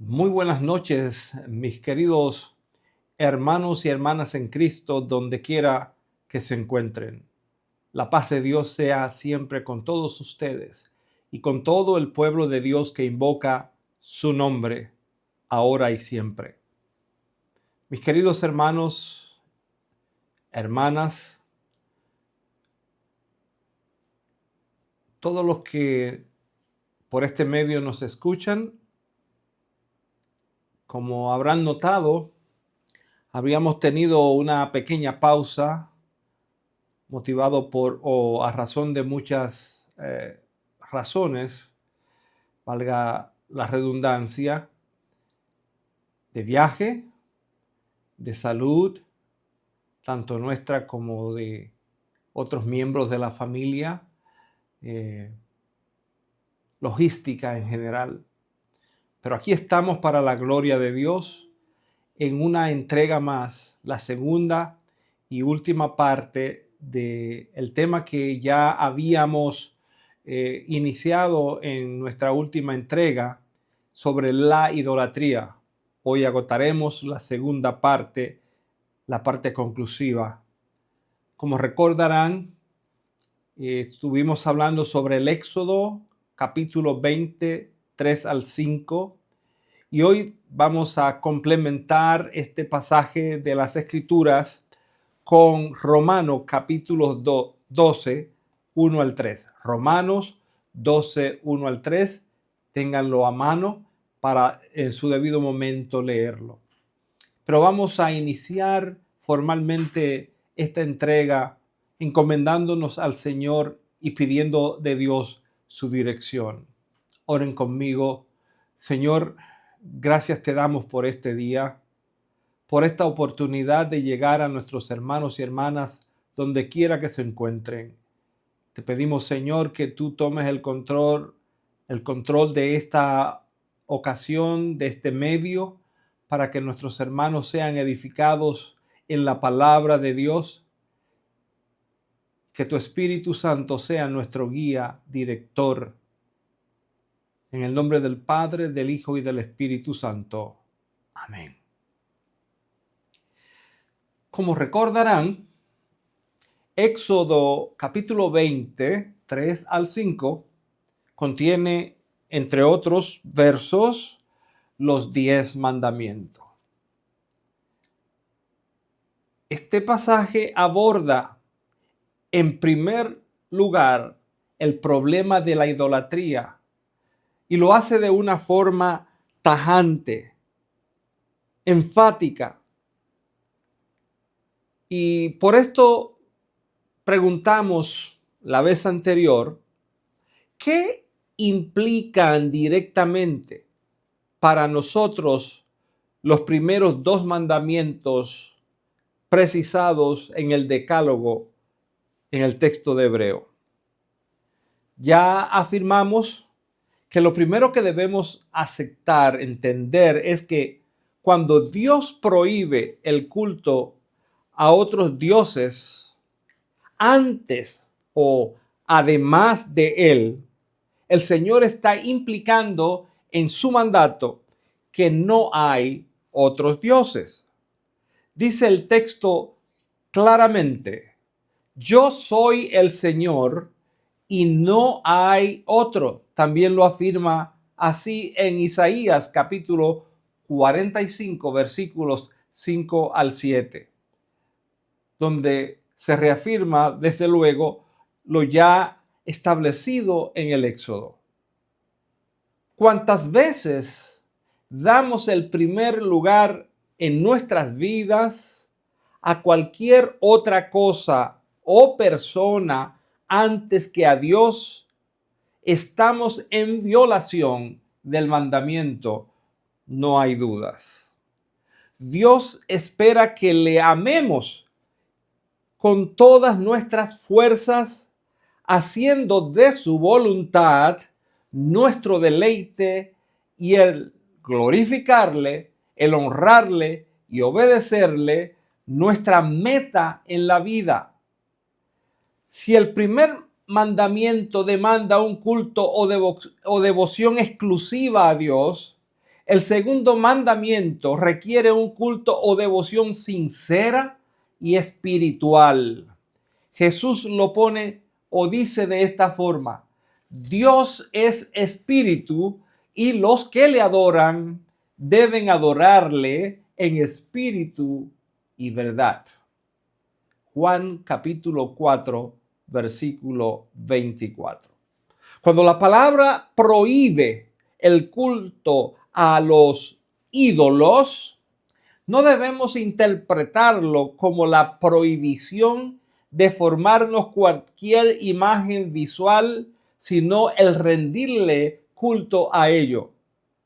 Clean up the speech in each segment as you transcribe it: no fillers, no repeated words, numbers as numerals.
Muy buenas noches, mis queridos hermanos y hermanas en Cristo, donde quiera que se encuentren. La paz de Dios sea siempre con todos ustedes y con todo el pueblo de Dios que invoca su nombre, ahora y siempre. Mis queridos hermanos, hermanas, todos los que por este medio nos escuchan, como habrán notado, habríamos tenido una pequeña pausa motivado por o a razón de muchas razones, valga la redundancia, de viaje, de salud, tanto nuestra como de otros miembros de la familia, logística en general. Pero aquí estamos para la gloria de Dios en una entrega más, la segunda y última parte del tema que ya habíamos iniciado en nuestra última entrega sobre la idolatría. Hoy agotaremos la segunda parte, la parte conclusiva. Como recordarán, estuvimos hablando sobre el Éxodo, capítulo 20, 3 al 5, y hoy vamos a complementar este pasaje de las Escrituras con Romanos capítulo 12, 1 al 3. Romanos 12, 1 al 3. Ténganlo a mano para en su debido momento leerlo. Pero vamos a iniciar formalmente esta entrega encomendándonos al Señor y pidiendo de Dios su dirección. Oren conmigo. Señor, gracias te damos por este día, por esta oportunidad de llegar a nuestros hermanos y hermanas donde quiera que se encuentren. Te pedimos, Señor, que tú tomes el control de esta ocasión, de este medio, para que nuestros hermanos sean edificados en la palabra de Dios. Que tu Espíritu Santo sea nuestro guía, director. En el nombre del Padre, del Hijo y del Espíritu Santo. Amén. Como recordarán, Éxodo capítulo 20, 3 al 5, contiene, entre otros versos, los 10 mandamientos. Este pasaje aborda, en primer lugar, el problema de la idolatría y lo hace de una forma tajante, enfática. Y por esto preguntamos la vez anterior, ¿qué implican directamente para nosotros los primeros 2 mandamientos precisados en el Decálogo, en el texto de Hebreo? Ya afirmamos que lo primero que debemos aceptar, entender, es que cuando Dios prohíbe el culto a otros dioses antes o además de Él, el Señor está implicando en su mandato que no hay otros dioses. Dice el texto claramente: yo soy el Señor y no hay otro. También lo afirma así en Isaías capítulo 45, versículos 5 al 7, donde se reafirma desde luego lo ya establecido en el Éxodo. ¿Cuántas veces damos el primer lugar en nuestras vidas a cualquier otra cosa o persona antes que a Dios? Estamos en violación del mandamiento, no hay dudas. Dios espera que le amemos con todas nuestras fuerzas, haciendo de su voluntad nuestro deleite, y el glorificarle, el honrarle y obedecerle, nuestra meta en la vida. Si el primer mandamiento demanda un culto o devoción exclusiva a Dios, El segundo mandamiento requiere un culto o devoción sincera y espiritual. Jesús lo pone o dice de esta forma: Dios es espíritu y los que le adoran deben adorarle en espíritu y verdad. Juan capítulo 4, versículo 24. Cuando la palabra prohíbe el culto a los ídolos, no debemos interpretarlo como la prohibición de formarnos cualquier imagen visual, sino el rendirle culto a ello.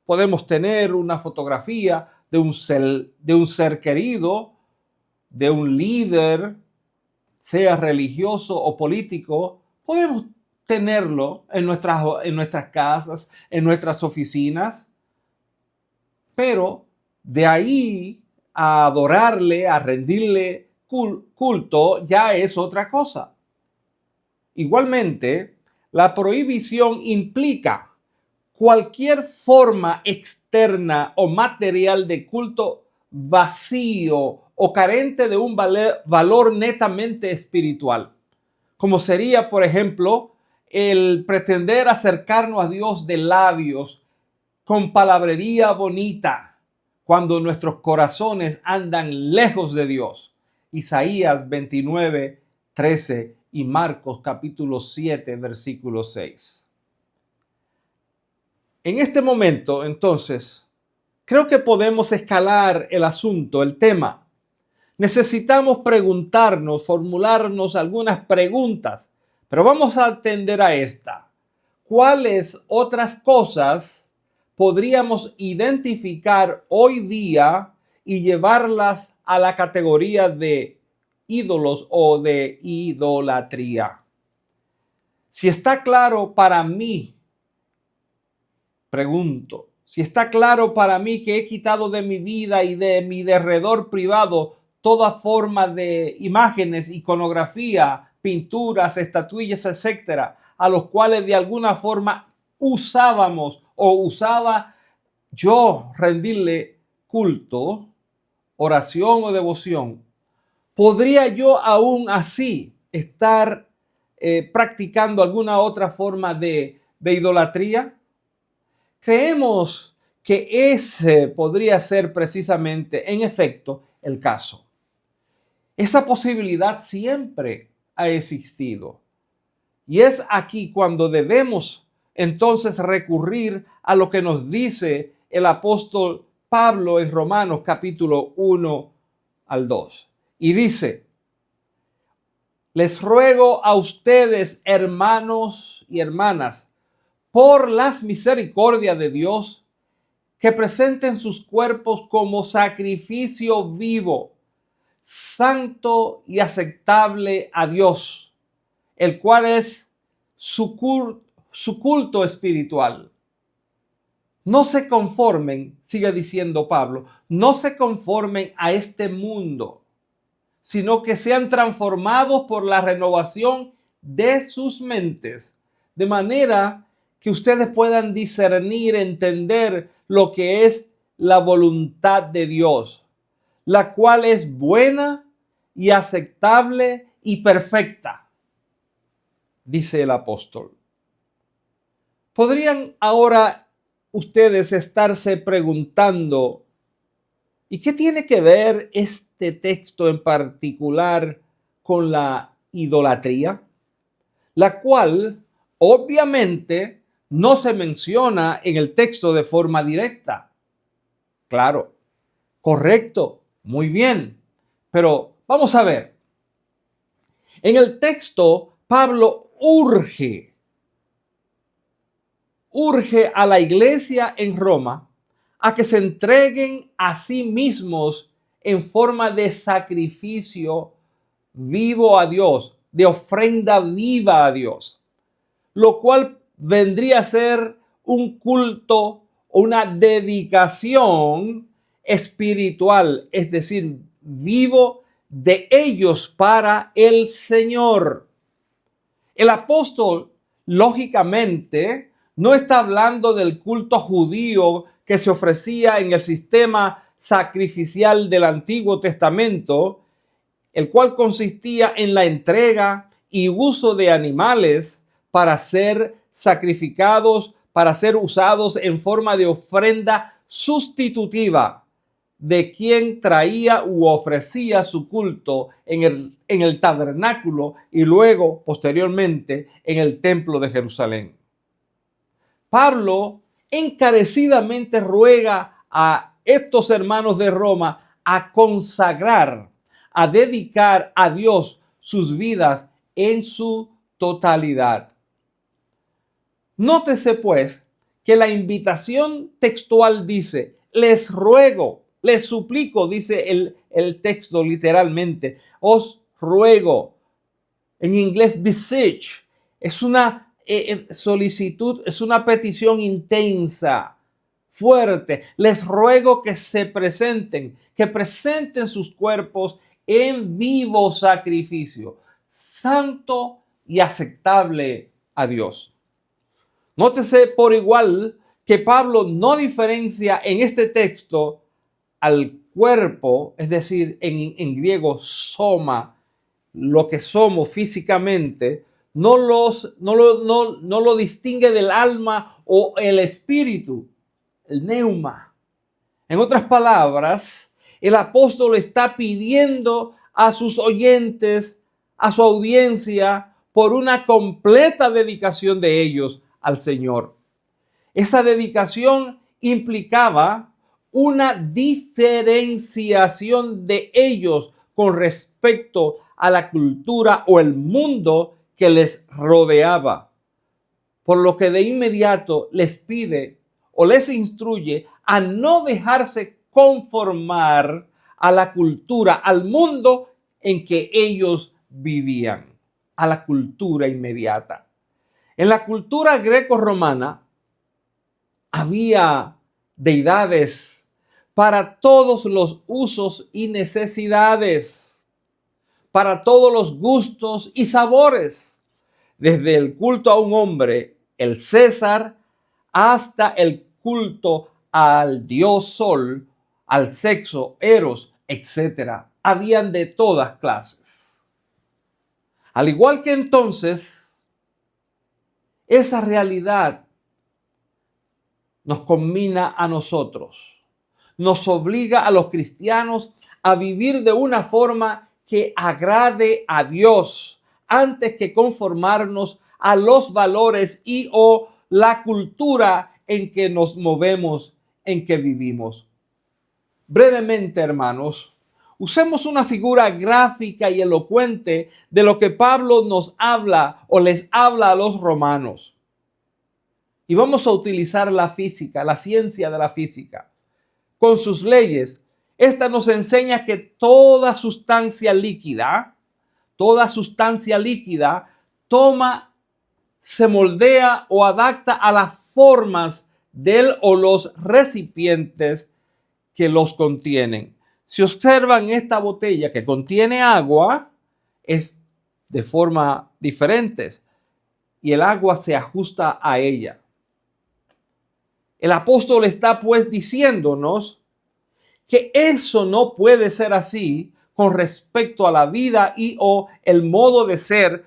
Podemos tener una fotografía de un ser querido, de un líder, sea religioso o político. Podemos tenerlo en nuestras casas, en nuestras oficinas, pero de ahí a adorarle, a rendirle culto, ya es otra cosa. Igualmente, la prohibición implica cualquier forma externa o material de culto vacío o carente de un valor netamente espiritual, como sería, por ejemplo, el pretender acercarnos a Dios de labios con palabrería bonita cuando nuestros corazones andan lejos de Dios. Isaías 29, 13 y Marcos capítulo 7, versículo 6. En este momento, entonces, creo que podemos escalar el asunto, el tema. Necesitamos preguntarnos, formularnos algunas preguntas, pero vamos a atender a esta. ¿Cuáles otras cosas podríamos identificar hoy día y llevarlas a la categoría de ídolos o de idolatría? Si está claro para mí, pregunto, si está claro para mí que he quitado de mi vida y de mi derredor privado toda forma de imágenes, iconografía, pinturas, estatuillas, etcétera, a los cuales de alguna forma usábamos o usaba yo rendirle culto, oración o devoción, ¿podría yo aún así estar practicando alguna otra forma de idolatría? Creemos que ese podría ser precisamente, en efecto, el caso. Esa posibilidad siempre ha existido. Y es aquí cuando debemos entonces recurrir a lo que nos dice el apóstol Pablo en Romanos capítulo 1 al 2. Y dice: les ruego a ustedes, hermanos y hermanas, por las misericordias de Dios, que presenten sus cuerpos como sacrificio vivo, santo y aceptable a Dios, el cual es su culto espiritual. No se conformen, sigue diciendo Pablo, no se conformen a este mundo, sino que sean transformados por la renovación de sus mentes, de manera que ustedes puedan discernir, entender lo que es la voluntad de Dios, la cual es buena y aceptable y perfecta, dice el apóstol. ¿Podrían ahora ustedes estarse preguntando, ¿y qué tiene que ver este texto en particular con la idolatría? La cual obviamente no se menciona en el texto de forma directa. Claro, correcto, muy bien. Pero vamos a ver. En el texto, Pablo urge a la iglesia en Roma a que se entreguen a sí mismos en forma de sacrificio vivo a Dios, de ofrenda viva a Dios, lo cual vendría a ser un culto, una dedicación espiritual, es decir, vivo de ellos para el Señor. El apóstol, lógicamente, no está hablando del culto judío que se ofrecía en el sistema sacrificial del Antiguo Testamento, el cual consistía en la entrega y uso de animales para ser sacrificados, para ser usados en forma de ofrenda sustitutiva de quien traía u ofrecía su culto en el tabernáculo y luego, posteriormente, en el templo de Jerusalén. Pablo encarecidamente ruega a estos hermanos de Roma a consagrar, a dedicar a Dios sus vidas en su totalidad. Nótese pues que la invitación textual dice, les ruego, les suplico, dice el texto literalmente, os ruego. En inglés, beseech, es una solicitud, es una petición intensa, fuerte. Les ruego que se presenten, que presenten sus cuerpos en vivo sacrificio, santo y aceptable a Dios. Nótese por igual que Pablo no diferencia en este texto al cuerpo, es decir, en griego soma, lo que somos físicamente, no lo distingue del alma o el espíritu, el neuma. En otras palabras, el apóstol está pidiendo a sus oyentes, a su audiencia, por una completa dedicación de ellos al Señor. Esa dedicación implicaba una diferenciación de ellos con respecto a la cultura o el mundo que les rodeaba, por lo que de inmediato les pide o les instruye a no dejarse conformar a la cultura, al mundo en que ellos vivían, a la cultura inmediata. En la cultura greco-romana había deidades para todos los usos y necesidades, para todos los gustos y sabores, desde el culto a un hombre, el César, hasta el culto al dios Sol, al sexo, Eros, etc. Habían de todas clases. Al igual que entonces, esa realidad nos combina a nosotros, nos obliga a los cristianos a vivir de una forma que agrade a Dios antes que conformarnos a los valores y o la cultura en que nos movemos, en que vivimos. Brevemente, hermanos, usemos una figura gráfica y elocuente de lo que Pablo nos habla o les habla a los romanos. Y vamos a utilizar la física, la ciencia de la física. Con sus leyes, esta nos enseña que toda sustancia líquida toma, se moldea o adapta a las formas del o los recipientes que los contienen. Si observan esta botella que contiene agua, es de forma diferente y el agua se ajusta a ella. El apóstol está pues diciéndonos que eso no puede ser así con respecto a la vida y o el modo de ser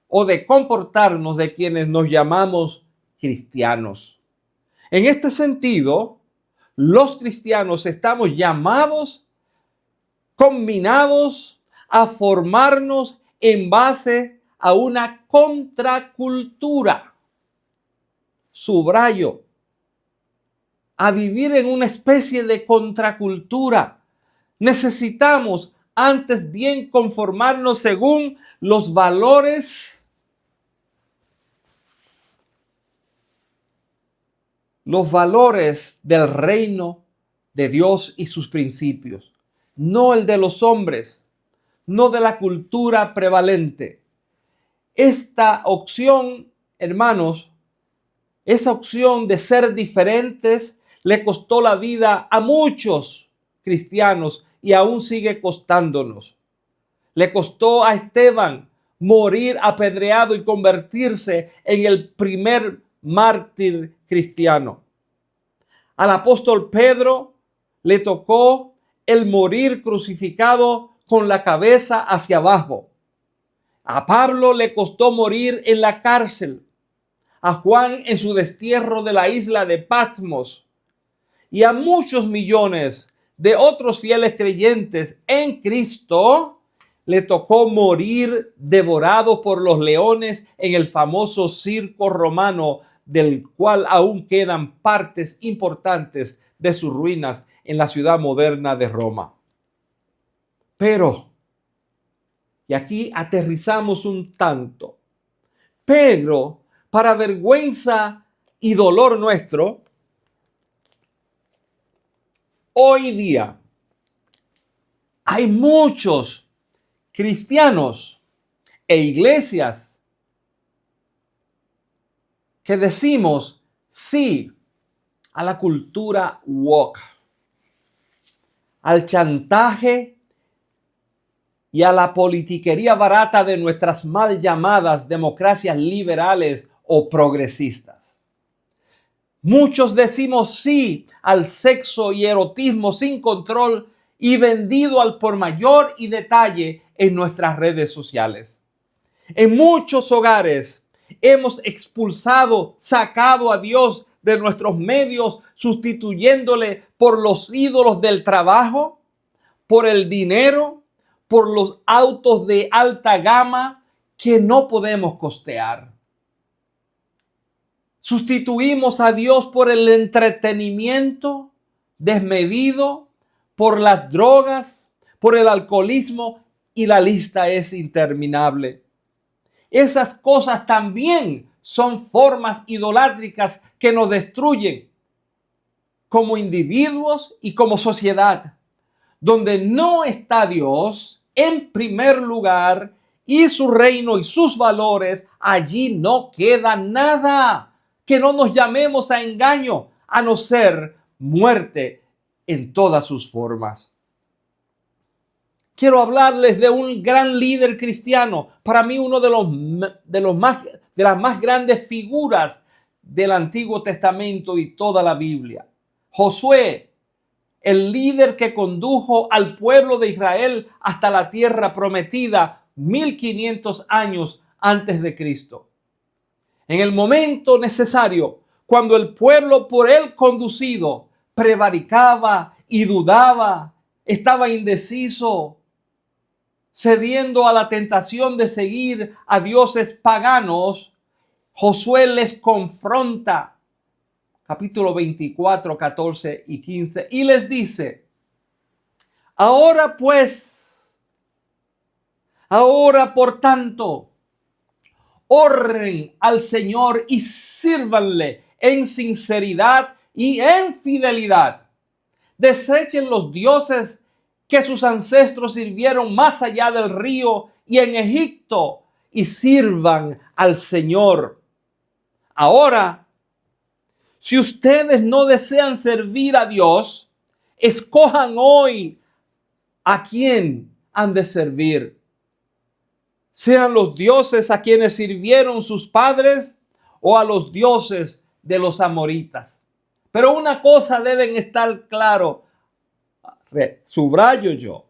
o de comportarnos de quienes nos llamamos cristianos. En este sentido, los cristianos estamos llamados, combinados a formarnos en base a una contracultura. Subrayo, a vivir en una especie de contracultura. Necesitamos antes bien conformarnos según los valores del reino de Dios y sus principios, no el de los hombres, no de la cultura prevalente. Esta opción, hermanos, esa opción de ser diferentes le costó la vida a muchos cristianos y aún sigue costándonos. Le costó a Esteban morir apedreado y convertirse en el primer mártir cristiano. Al apóstol Pedro le tocó el morir crucificado con la cabeza hacia abajo. A Pablo le costó morir en la cárcel. A Juan en su destierro de la isla de Patmos. Y a muchos millones de otros fieles creyentes en Cristo le tocó morir devorado por los leones en el famoso circo romano, del cual aún quedan partes importantes de sus ruinas en la ciudad moderna de Roma. Pero, y aquí aterrizamos un tanto, Pedro, para vergüenza y dolor nuestro, hoy día hay muchos cristianos e iglesias que decimos sí a la cultura woke, al chantaje y a la politiquería barata de nuestras mal llamadas democracias liberales o progresistas. Muchos decimos sí al sexo y erotismo sin control y vendido al por mayor y detalle en nuestras redes sociales. En muchos hogares hemos expulsado, sacado a Dios de nuestros medios, sustituyéndole por los ídolos del trabajo, por el dinero, por los autos de alta gama que no podemos costear. Sustituimos a Dios por el entretenimiento desmedido, por las drogas, por el alcoholismo, y la lista es interminable. Esas cosas también son formas idolátricas que nos destruyen como individuos y como sociedad. Donde no está Dios en primer lugar y su reino y sus valores, allí no queda nada. Que no nos llamemos a engaño, a no ser muerte en todas sus formas. Quiero hablarles de un gran líder cristiano, para mí uno de las más grandes figuras del Antiguo Testamento y toda la Biblia. Josué, el líder que condujo al pueblo de Israel hasta la tierra prometida 1500 años antes de Cristo. En el momento necesario, cuando el pueblo por él conducido prevaricaba y dudaba, estaba indeciso, cediendo a la tentación de seguir a dioses paganos, Josué les confronta, capítulo 24, 14 y 15, y les dice: ahora por tanto, honren al Señor y sírvanle en sinceridad y en fidelidad. Desechen los dioses que sus ancestros sirvieron más allá del río y en Egipto, y sirvan al Señor. Ahora, si ustedes no desean servir a Dios, escojan hoy a quién han de servir. Sean los dioses a quienes sirvieron sus padres o a los dioses de los amoritas. Pero una cosa deben estar claro, subrayo yo.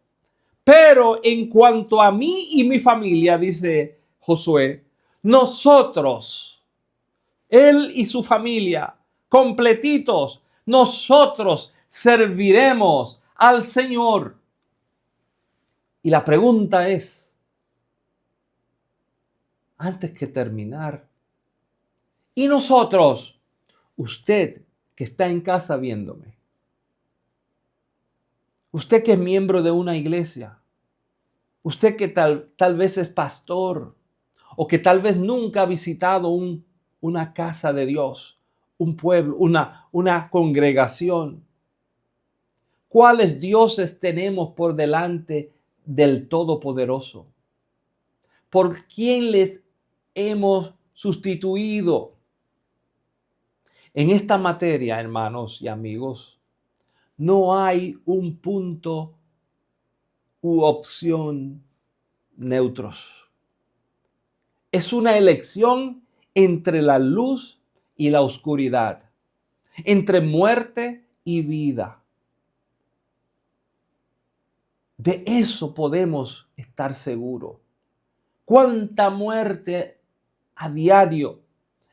Pero en cuanto a mí y mi familia, dice Josué, nosotros, él y su familia, completitos, nosotros serviremos al Señor. Y la pregunta es, antes que terminar, y nosotros, usted que está en casa viéndome, usted que es miembro de una iglesia, usted que tal vez es pastor, o que tal vez nunca ha visitado una casa de Dios, un pueblo, una congregación, ¿cuáles dioses tenemos por delante del Todopoderoso? ¿Por quién les hemos sustituido? En esta materia, hermanos y amigos, no hay un punto u opción neutros. Es una elección entre la luz y la oscuridad, entre muerte y vida. De eso podemos estar seguros. ¿Cuánta muerte a diario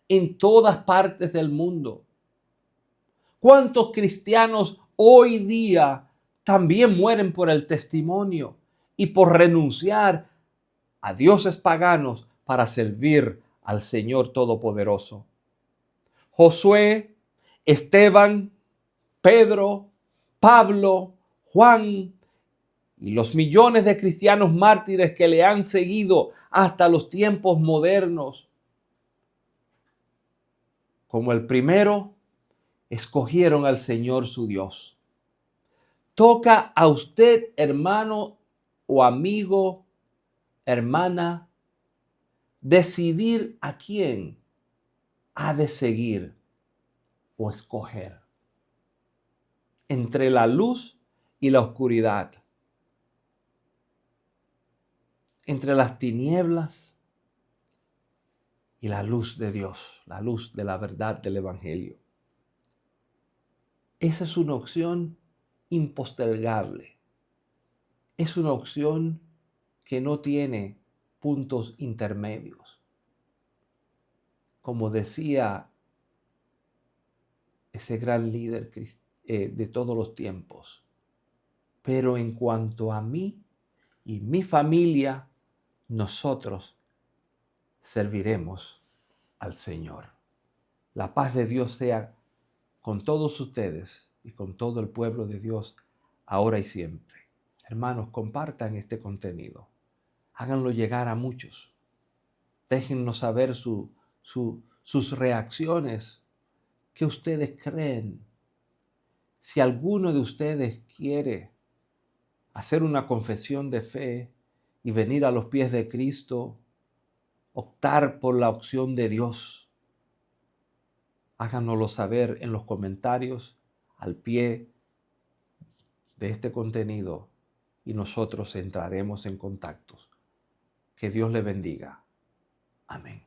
en todas partes del mundo? ¿Cuántos cristianos hoy día también mueren por el testimonio y por renunciar a dioses paganos para servir al Señor Todopoderoso? Josué, Esteban, Pedro, Pablo, Juan y los millones de cristianos mártires que le han seguido hasta los tiempos modernos, como el primero, escogieron al Señor su Dios. Toca a usted, hermano o amigo, hermana, decidir a quién ha de seguir o escoger entre la luz y la oscuridad, entre las tinieblas y la luz de Dios, la luz de la verdad del Evangelio. Esa es una opción impostergable. Es una opción que no tiene puntos intermedios. Como decía ese gran líder de todos los tiempos, pero en cuanto a mí y mi familia, nosotros serviremos al Señor. La paz de Dios sea con todos ustedes y con todo el pueblo de Dios, ahora y siempre. Hermanos, compartan este contenido. Háganlo llegar a muchos. Déjennos saber sus reacciones. ¿Qué ustedes creen? Si alguno de ustedes quiere hacer una confesión de fe y venir a los pies de Cristo, optar por la opción de Dios, háganoslo saber en los comentarios al pie de este contenido y nosotros entraremos en contacto. Que Dios le bendiga. Amén.